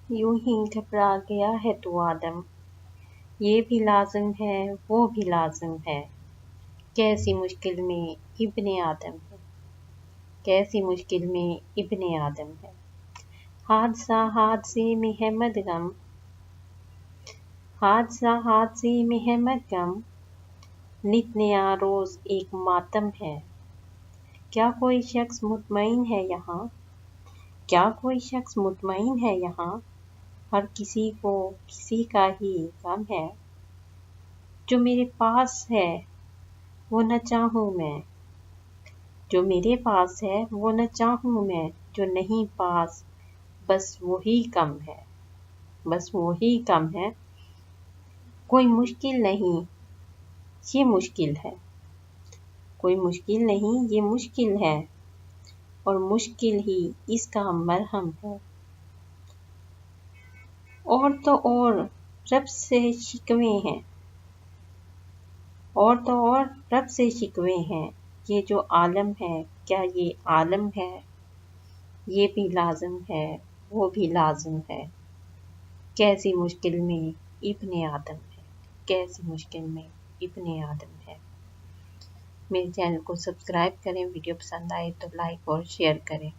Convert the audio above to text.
यूं ही घबरा गया है तू आदम, ये भी लाजिम है वो भी लाजिम है, कैसी मुश्किल में इब्ने आदम है, कैसी मुश्किल में इब्ने आदम है। हादसा हादसे में है मदगम, हादसा हादसे में है मदगम, नित नया रोज एक मातम है। क्या कोई शख्स मुतमईन है यहाँ, क्या कोई शख्स मुतमईन है यहाँ, हर किसी को किसी का ही गम है। जो मेरे पास है वो न चाहूँ मैं, जो मेरे पास है वो न चाहूँ मैं, जो नहीं पास बस वही कम है, बस वही कम है। कोई मुश्किल नहीं ये मुश्किल है, कोई मुश्किल नहीं ये मुश्किल है, और मुश्किल ही इसका मरहम है। और तो और रब से शिकवे हैं, और तो और रब से शिकवे हैं, ये जो आलम है क्या ये आलम है, ये भी लाजिम है वो भी लाजिम है, कैसी मुश्किल में इब्ने आदम है, कैसी मुश्किल में इब्ने आदम है। मेरे चैनल को सब्सक्राइब करें, वीडियो पसंद आए तो लाइक और शेयर करें।